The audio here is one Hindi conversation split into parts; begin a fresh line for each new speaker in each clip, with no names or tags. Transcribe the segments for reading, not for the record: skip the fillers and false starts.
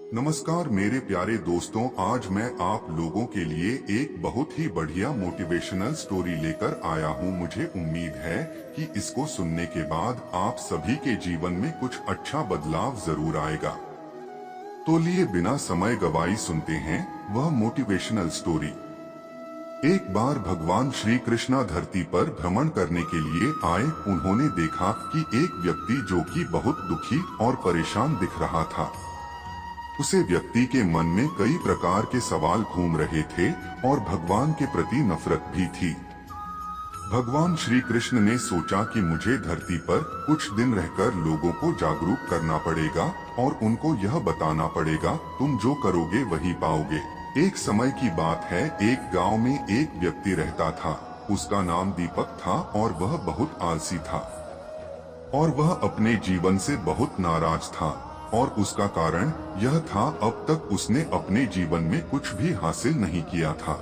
नमस्कार मेरे प्यारे दोस्तों, आज मैं आप लोगों के लिए एक बहुत ही बढ़िया मोटिवेशनल स्टोरी लेकर आया हूं। मुझे उम्मीद है कि इसको सुनने के बाद आप सभी के जीवन में कुछ अच्छा बदलाव जरूर आएगा। तो लिए बिना समय गवाई सुनते हैं वह मोटिवेशनल स्टोरी। एक बार भगवान श्री कृष्णा धरती पर भ्रमण करने के लिए आए। उन्होंने देखा कि एक व्यक्ति जो कि बहुत दुखी और परेशान दिख रहा था। उसे व्यक्ति के मन में कई प्रकार के सवाल घूम रहे थे और भगवान के प्रति नफरत भी थी। भगवान श्री कृष्ण ने सोचा कि मुझे धरती पर कुछ दिन रहकर लोगों को जागरूक करना पड़ेगा और उनको यह बताना पड़ेगा, तुम जो करोगे वही पाओगे। एक समय की बात है, एक गांव में एक व्यक्ति रहता था। उसका नाम दीपक था और वह बहुत आलसी था और वह अपने जीवन से बहुत नाराज था। और उसका कारण यह था, अब तक उसने अपने जीवन में कुछ भी हासिल नहीं किया था।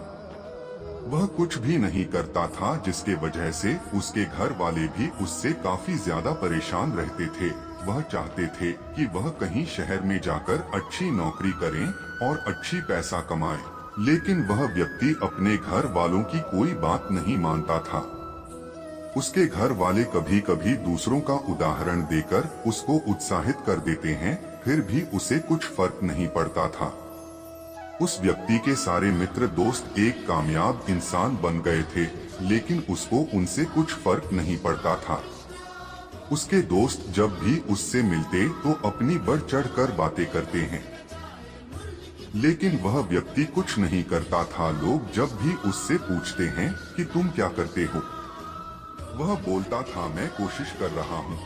वह कुछ भी नहीं करता था, जिसके वजह से उसके घर वाले भी उससे काफी ज्यादा परेशान रहते थे। वह चाहते थे कि वह कहीं शहर में जाकर अच्छी नौकरी करें और अच्छी पैसा कमाए, लेकिन वह व्यक्ति अपने घर वालों की कोई बात नहीं मानता था। उसके घर वाले कभी कभी दूसरों का उदाहरण देकर उसको उत्साहित कर देते हैं, फिर भी उसे कुछ फर्क नहीं पड़ता था। उस व्यक्ति के सारे मित्र दोस्त एक कामयाब इंसान बन गए थे, लेकिन उसको उनसे कुछ फर्क नहीं पड़ता था। उसके दोस्त जब भी उससे मिलते तो अपनी बढ़ चढ़कर बातें करते हैं, लेकिन वह व्यक्ति कुछ नहीं करता था। लोग जब भी उससे पूछते हैं कि तुम क्या करते हो, वह बोलता था, मैं कोशिश कर रहा हूँ।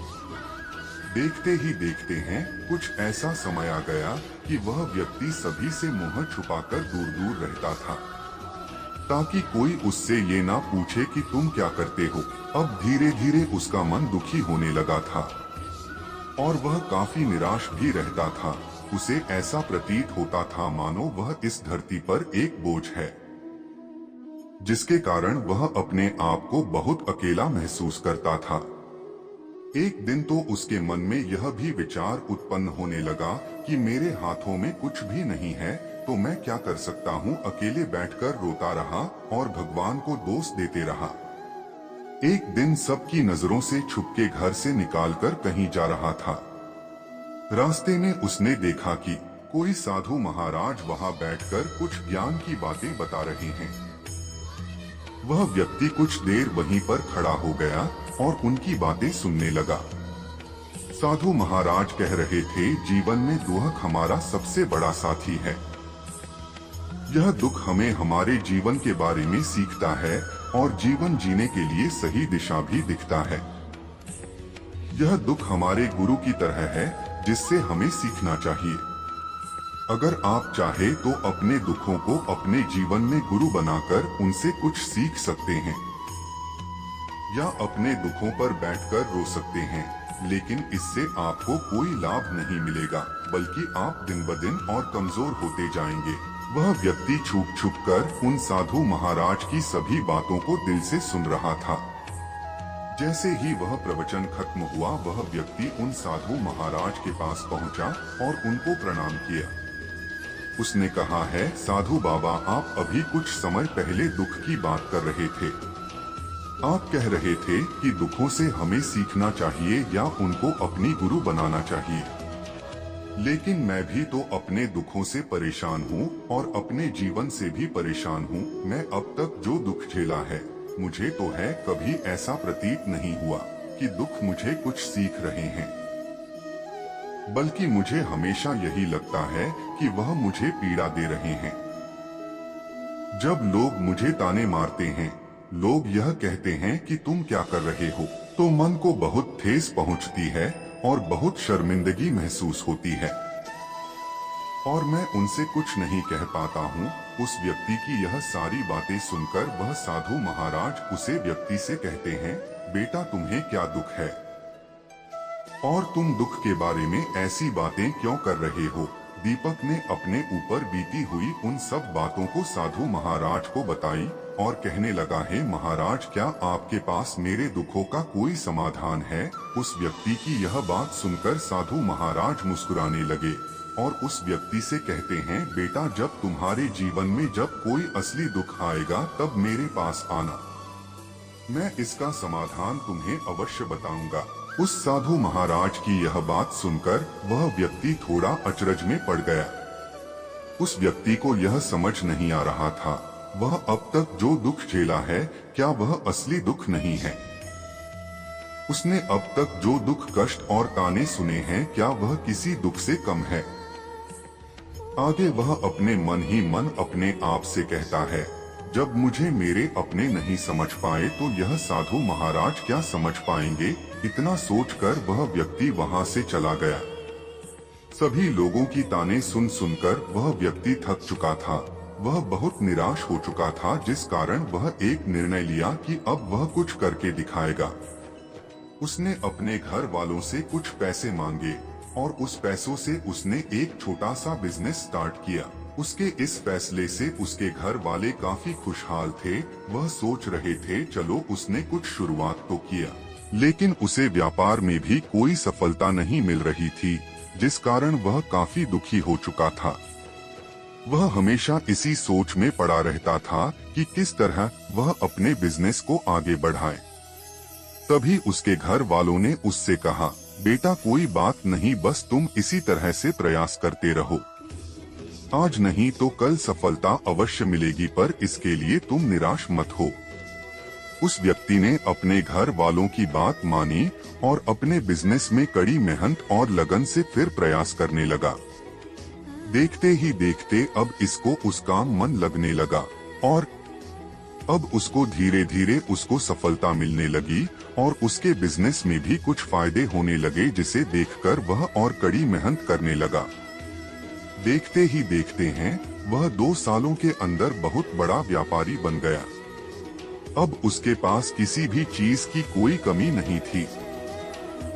देखते ही देखते हैं कुछ ऐसा समय आ गया कि वह व्यक्ति सभी से मुंह छुपाकर दूर दूर रहता था, ताकि कोई उससे ये ना पूछे कि तुम क्या करते हो। अब धीरे धीरे उसका मन दुखी होने लगा था और वह काफी निराश भी रहता था। उसे ऐसा प्रतीत होता था मानो वह इस धरती पर एक बोझ है, जिसके कारण वह अपने आप को बहुत अकेला महसूस करता था। एक दिन तो उसके मन में यह भी विचार उत्पन्न होने लगा कि मेरे हाथों में कुछ भी नहीं है, तो मैं क्या कर सकता हूँ। अकेले बैठकर रोता रहा और भगवान को दोष देते रहा। एक दिन सबकी नजरों से छुपके घर से निकालकर कहीं जा रहा था। रास्ते में उसने देखा कि कोई साधु महाराज वहां बैठकर कुछ ज्ञान की बातें बता रहे हैं। वह व्यक्ति कुछ देर वहीं पर खड़ा हो गया और उनकी बातें सुनने लगा। साधु महाराज कह रहे थे, जीवन में दुख हमारा सबसे बड़ा साथी है। यह दुख हमें हमारे जीवन के बारे में सीखता है और जीवन जीने के लिए सही दिशा भी दिखता है। यह दुख हमारे गुरु की तरह है, जिससे हमें सीखना चाहिए। अगर आप चाहे तो अपने दुखों को अपने जीवन में गुरु बनाकर उनसे कुछ सीख सकते हैं, या अपने दुखों पर बैठकर रो सकते हैं, लेकिन इससे आपको कोई लाभ नहीं मिलेगा, बल्कि आप दिन ब दिन और कमजोर होते जाएंगे। वह व्यक्ति छुप छुप कर उन साधु महाराज की सभी बातों को दिल से सुन रहा था। जैसे ही वह प्रवचन खत्म हुआ, वह व्यक्ति उन साधु महाराज के पास पहुंचा और उनको प्रणाम किया। उसने कहा है, साधु बाबा, आप अभी कुछ समय पहले दुख की बात कर रहे थे। आप कह रहे थे कि दुखों से हमें सीखना चाहिए या उनको अपनी गुरु बनाना चाहिए, लेकिन मैं भी तो अपने दुखों से परेशान हूँ और अपने जीवन से भी परेशान हूँ। मैं अब तक जो दुख झेला है, मुझे तो है कभी ऐसा प्रतीत नहीं हुआ कि दुख मुझे कुछ सीख रहे हैं, बल्कि मुझे हमेशा यही लगता है कि वह मुझे पीड़ा दे रहे हैं। जब लोग मुझे ताने मारते हैं, लोग यह कहते हैं कि तुम क्या कर रहे हो, तो मन को बहुत ठेस पहुंचती है और बहुत शर्मिंदगी महसूस होती है और मैं उनसे कुछ नहीं कह पाता हूँ। उस व्यक्ति की यह सारी बातें सुनकर वह साधु महाराज उसे व्यक्ति से कहते हैं, बेटा तुम्हें क्या दुख है और तुम दुख के बारे में ऐसी बातें क्यों कर रहे हो। दीपक ने अपने ऊपर बीती हुई उन सब बातों को साधु महाराज को बताई और कहने लगा, है महाराज, क्या आपके पास मेरे दुखों का कोई समाधान है। उस व्यक्ति की यह बात सुनकर साधु महाराज मुस्कुराने लगे और उस व्यक्ति से कहते हैं, बेटा जब तुम्हारे जीवन में जब कोई असली दुख आएगा तब मेरे पास आना, मैं इसका समाधान तुम्हें अवश्य बताऊंगा। उस साधु महाराज की यह बात सुनकर वह व्यक्ति थोड़ा अचरज में पड़ गया। उस व्यक्ति को यह समझ नहीं आ रहा था, वह अब तक जो दुख झेला है क्या वह असली दुख नहीं है। उसने अब तक जो दुख, कष्ट और ताने सुने हैं क्या वह किसी दुख से कम है। आगे वह अपने मन ही मन अपने आप से कहता है, जब मुझे मेरे अपने नहीं समझ पाए तो यह साधु महाराज क्या समझ पाएंगे। इतना सोचकर वह व्यक्ति वहां से चला गया। सभी लोगों की ताने सुन सुनकर वह व्यक्ति थक चुका था। वह बहुत निराश हो चुका था, जिस कारण वह एक निर्णय लिया कि अब वह कुछ करके दिखाएगा। उसने अपने घर वालों से कुछ पैसे मांगे और उस पैसों से उसने एक छोटा सा बिजनेस स्टार्ट किया। उसके इस फैसले से उसके घर वाले काफी खुशहाल थे। वह सोच रहे थे चलो उसने कुछ शुरुआत तो किया, लेकिन उसे व्यापार में भी कोई सफलता नहीं मिल रही थी, जिस कारण वह काफी दुखी हो चुका था। वह हमेशा इसी सोच में पड़ा रहता था कि किस तरह वह अपने बिजनेस को आगे बढ़ाए। तभी उसके घर वालों ने उससे कहा, बेटा कोई बात नहीं, बस तुम इसी तरह से प्रयास करते रहो। आज नहीं तो कल सफलता अवश्य मिलेगी, पर इसके लिए तुम निराश मत हो। उस व्यक्ति ने अपने घर वालों की बात मानी और अपने बिजनेस में कड़ी मेहनत और लगन से फिर प्रयास करने लगा। देखते ही देखते अब इसको उसका मन लगने लगा और अब उसको धीरे धीरे उसको सफलता मिलने लगी और उसके बिजनेस में भी कुछ फायदे होने लगे, जिसे देखकर वह और कड़ी मेहनत करने लगा। देखते ही देखते हैं वह 2 सालों के अंदर बहुत बड़ा व्यापारी बन गया। अब उसके पास किसी भी चीज की कोई कमी नहीं थी।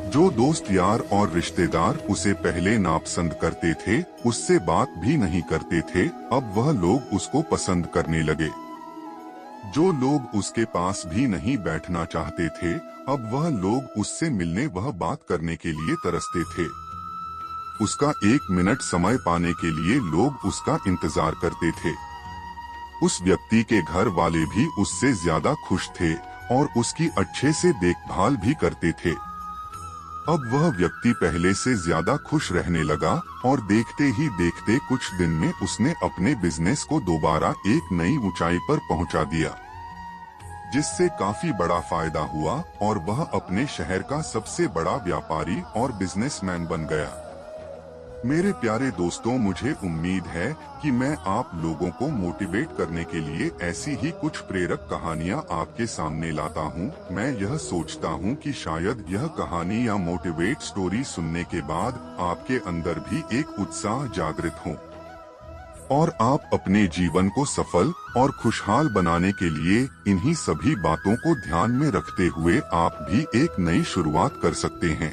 जो दोस्त यार और रिश्तेदार उसे पहले नापसंद करते थे, उससे बात भी नहीं करते थे, अब वह लोग उसको पसंद करने लगे। जो लोग उसके पास भी नहीं बैठना चाहते थे, अब वह लोग उससे मिलने वह बात करने के लिए तरसते थे। उसका 1 मिनट समय पाने के लिए लोग उसका इंतजार करते थे। उस व्यक्ति के घर वाले भी उससे ज्यादा खुश थे और उसकी अच्छे से देखभाल भी करते थे। अब वह व्यक्ति पहले से ज्यादा खुश रहने लगा और देखते ही देखते कुछ दिन में उसने अपने बिजनेस को दोबारा एक नई ऊंचाई पर पहुंचा दिया, जिससे काफी बड़ा फायदा हुआ और वह अपने शहर का सबसे बड़ा व्यापारी और बिजनेसमैन बन गया। मेरे प्यारे दोस्तों, मुझे उम्मीद है कि मैं आप लोगों को मोटिवेट करने के लिए ऐसी ही कुछ प्रेरक कहानियां आपके सामने लाता हूं। मैं यह सोचता हूं कि शायद यह कहानी या मोटिवेट स्टोरी सुनने के बाद आपके अंदर भी एक उत्साह जागृत हो और आप अपने जीवन को सफल और खुशहाल बनाने के लिए इन्हीं सभी बातों को ध्यान में रखते हुए आप भी एक नई शुरुआत कर सकते हैं।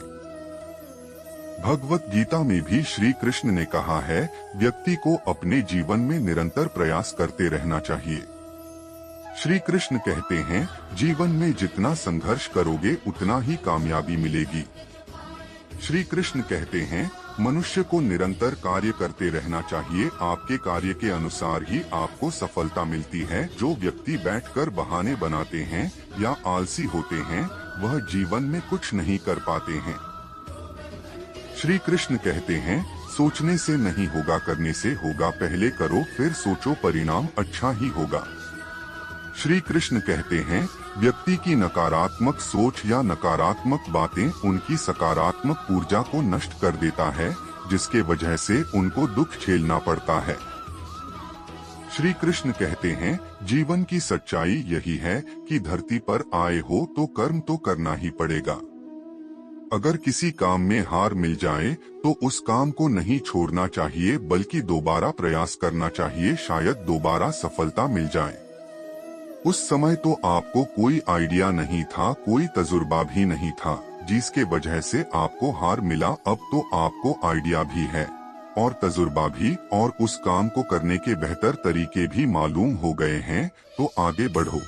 भगवत गीता में भी श्री कृष्ण ने कहा है, व्यक्ति को अपने जीवन में निरंतर प्रयास करते रहना चाहिए। श्री कृष्ण कहते हैं, जीवन में जितना संघर्ष करोगे उतना ही कामयाबी मिलेगी। श्री कृष्ण कहते हैं, मनुष्य को निरंतर कार्य करते रहना चाहिए। आपके कार्य के अनुसार ही आपको सफलता मिलती है। जो व्यक्ति बैठकर बहाने बनाते हैं या आलसी होते हैं, वह जीवन में कुछ नहीं कर पाते हैं। श्री कृष्ण कहते हैं, सोचने से नहीं होगा, करने से होगा। पहले करो फिर सोचो, परिणाम अच्छा ही होगा। श्री कृष्ण कहते हैं, व्यक्ति की नकारात्मक सोच या नकारात्मक बातें उनकी सकारात्मक ऊर्जा को नष्ट कर देता है, जिसके वजह से उनको दुख झेलना पड़ता है। श्री कृष्ण कहते हैं, जीवन की सच्चाई यही है कि धरती पर आए हो तो कर्म तो करना ही पड़ेगा। अगर किसी काम में हार मिल जाए तो उस काम को नहीं छोड़ना चाहिए, बल्कि दोबारा प्रयास करना चाहिए, शायद दोबारा सफलता मिल जाए। उस समय तो आपको कोई आइडिया नहीं था, कोई तजुर्बा भी नहीं था, जिसके वजह से आपको हार मिला। अब तो आपको आइडिया भी है और तजुर्बा भी, और उस काम को करने के बेहतर तरीके भी मालूम हो गए हैं, तो आगे बढ़ो।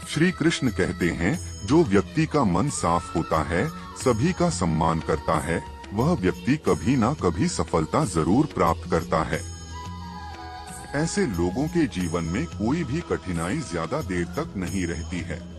श्री कृष्ण कहते हैं, जो व्यक्ति का मन साफ होता है, सभी का सम्मान करता है, वह व्यक्ति कभी ना कभी सफलता जरूर प्राप्त करता है। ऐसे लोगों के जीवन में कोई भी कठिनाई ज्यादा देर तक नहीं रहती है।